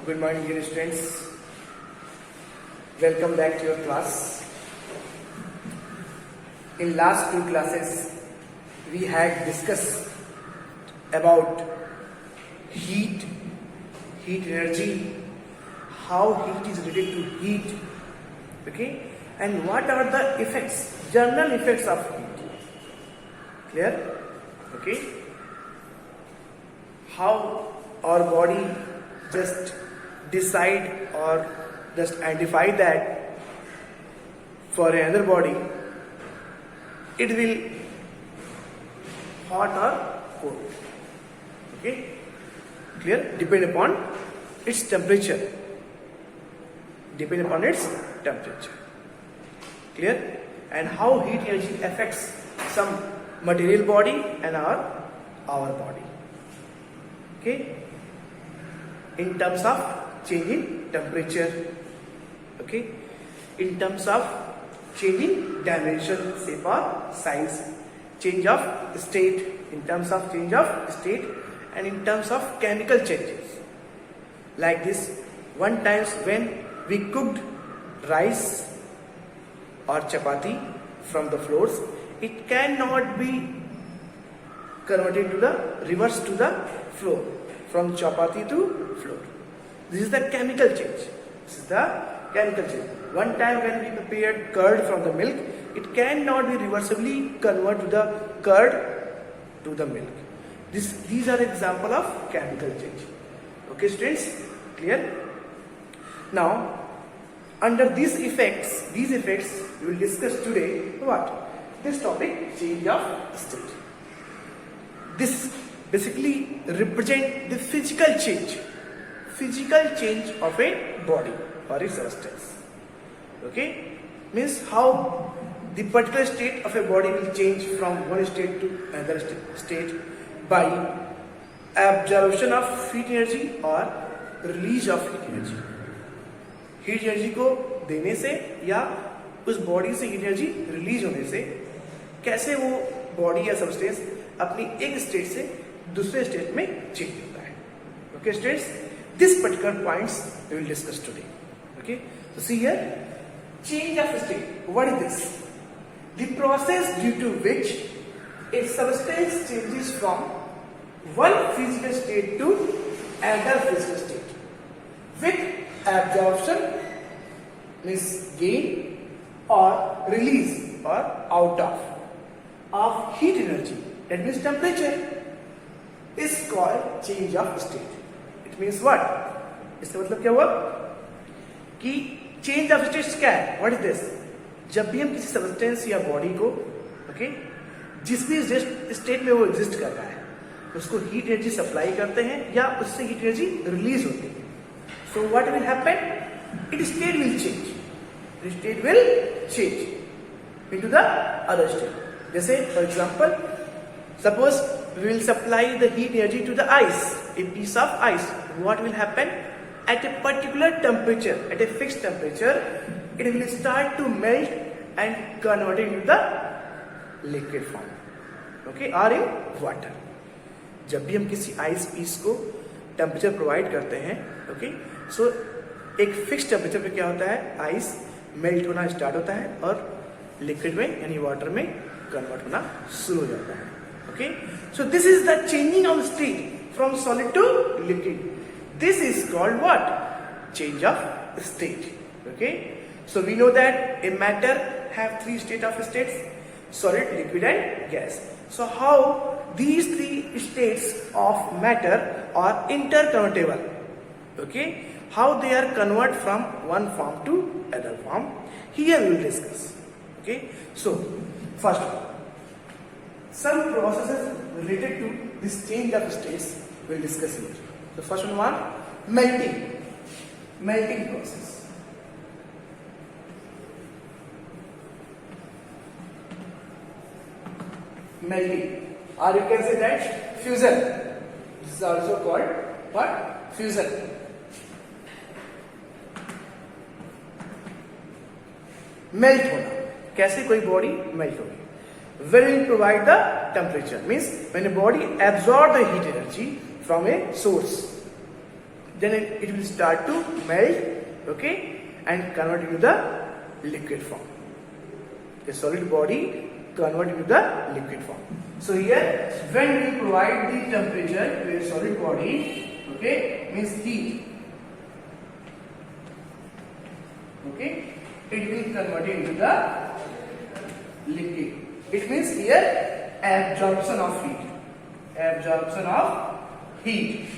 Good morning, dear students. Welcome back to your class. In last two classes, we had discussed about heat energy, how heat is related to heat, okay, and what are the effects, general effects of heat. Clear? Okay. How our body just decide or just identify that for another body it will hot or cold. Okay, clear? Depend upon its temperature. Clear? And how heat energy affects some material body and our body. Okay, in terms of changing temperature, okay, in terms of changing dimension, shape or size, change of state, in terms of change of state, and in terms of chemical changes. Like this, one times when we cooked rice or chapati from the floors, it cannot be converted to the reverse to the floor, from chapati to floor. This is the chemical change. One time when we prepared curd from the milk, it cannot be reversibly converted to the curd to the milk. These are example of chemical change. Okay, students, clear? Now, under these effects we will discuss today what? This topic, change of state. This basically represent the physical change of a body or a substance. Okay, means how the particular state of a body will change from one state to another state by absorption of heat energy or release of heat energy. Heat energy को देने से या उस body से heat energy release होने से कैसे वो बॉडी या सबस्टेंस अपनी एक स्टेट से दूसरे स्टेट में चेंज होता है. Okay students, this particular points we will discuss today. Okay, so see here, change of state. What is this? The process due to which a substance changes from one physical state to another physical state with absorption means gain or release or out of heat energy, that means temperature, is called change of state. It means what? इसका मतलब क्या हुआ कि change of state क्या है? What is this? जब भी हम किसी सब्सटेंस या बॉडी को जिस भी स्टेट में वो एग्जिस्ट कर रहा है उसको हीट एनर्जी सप्लाई करते हैं या उससे हीट एनर्जी रिलीज होती है. So what will happen? It state will change into the other state. जैसे for example, suppose we will supply the heat energy to the ice, a piece of ice. What will happen? At a particular temperature, at a fixed temperature, it will start to melt and convert into the liquid form, okay, or in water. जब भी हम किसी ice piece को temperature provide करते हैं, okay, सो एक fix temperature पे क्या होता है, आइस मेल्ट होना स्टार्ट होता है और लिक्विड में यानी वाटर में कन्वर्ट होना शुरू हो जाता है. Okay, so this is the changing of state from solid to liquid. This is called what? Change of state. Okay, so we know that a matter have three state of states: solid, liquid and gas. So how these three states of matter are interconvertible, okay, how they are convert from one form to other form, here we will discuss. Okay, so first of all, some processes related to this change of states we will discuss here. So first one, melting process. Melting, or you can say that fusion. This is also called what? Fusion. Melt होना. कैसे कोई body melt होगी? When we provide the temperature, means when a body absorb the heat energy from a source, then it will start to melt, okay, and convert into the liquid form. A solid body convert into the liquid form. So here, when we provide the temperature to a solid body, okay, means heat, okay, it will convert into the liquid. It means here absorption of heat. Absorption of heat.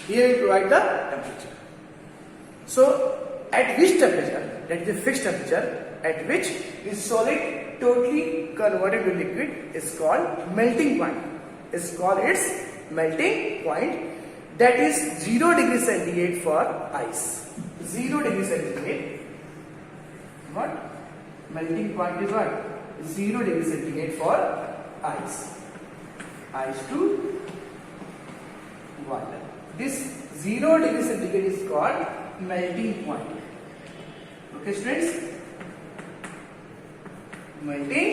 Here we provide the temperature. So at which temperature, that is the fixed temperature, at which the solid totally converted to liquid is called melting point. Is called its melting point. That is 0 degree centigrade for ice. 0 degree centigrade. What? Melting point is what? 0 degree centigrade for ice. Ice to water. This 0 degree centigrade is called melting point. Okay, students? Melting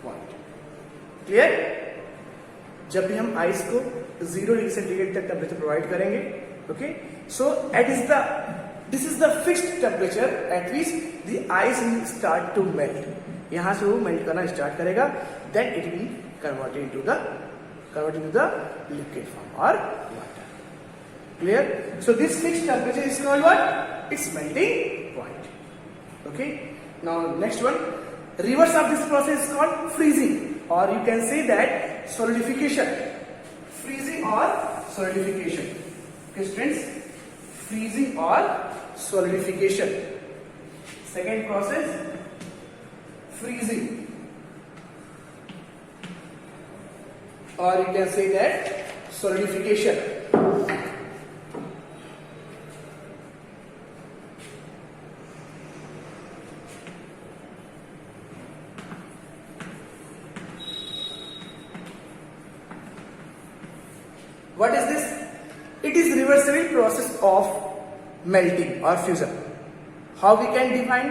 point. Clear? जब भी हम ice को 0 degree centigrade तक temperature provide करेंगे, okay, so this is the fixed temperature at which the ice will start to melt. यहां से वो melt करना स्टार्ट करेगा, then it will convert into the liquid form or water. Clear? So this fixed temperature is called what? It's melting point. Okay, now next one, reverse of this process is called freezing, or you can say that solidification. Freezing or solidification. Okay, students, freezing or solidification. Second process, freezing, or you can say that solidification. What is this? It is reversible process of melting or fusion. How we can define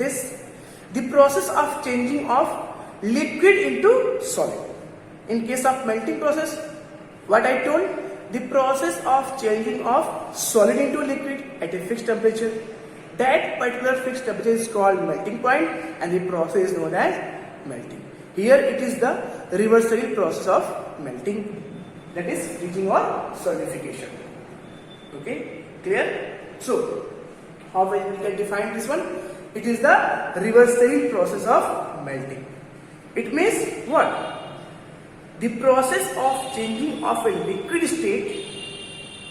this? The process of changing of liquid into solid. In case of melting process, what I told, the process of changing of solid into liquid at a fixed temperature. That particular fixed temperature is called melting point, and the process is known as melting. Here it is the reversible process of melting. That is freezing or solidification. Okay, clear? So, how we can define this one? It is the reversible process of melting. It means what? The process of changing of a liquid state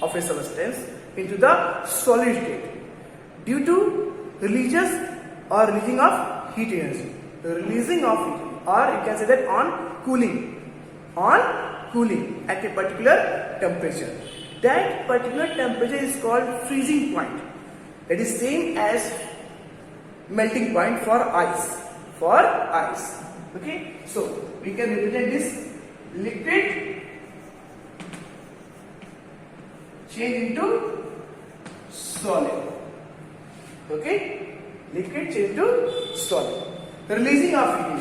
of a substance into the solid state due to releases or releasing of heat energy. The releasing of heat, or you can say that on cooling at a particular temperature. That particular temperature is called freezing point. That is same as melting point for ice. Okay, so we can represent this liquid change into solid. Okay, liquid change into solid. Releasing of heat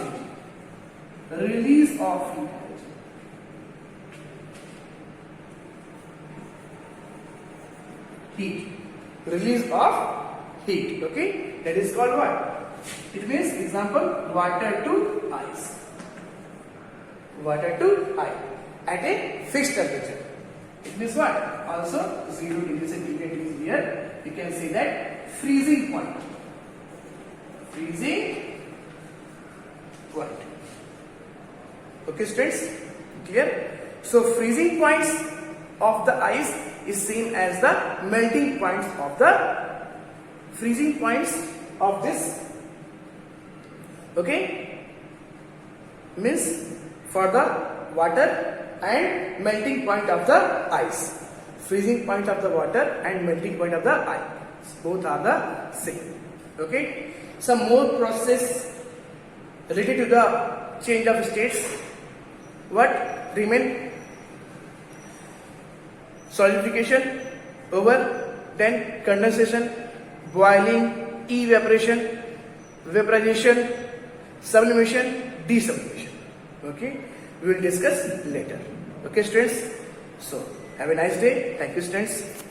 energy. Release of heat energy. Heat, release of heat. Okay, that is called what? It means, example, water to ice. Water to ice at a fixed temperature. It means what? Also 0 degree centigrade is here. You can say that freezing point. Freezing point. Okay, students, clear? So freezing points of the ice is same as the melting points of the freezing points of this. Okay, means for the water and melting point of the ice. Freezing point of the water and melting point of the ice, both are the same. Okay, some more process related to the change of states. What remain? Solidification over, then condensation, boiling, evaporation, vaporization, sublimation, desublimation. Okay, we will discuss later. Okay students, so have a nice day. Thank you students.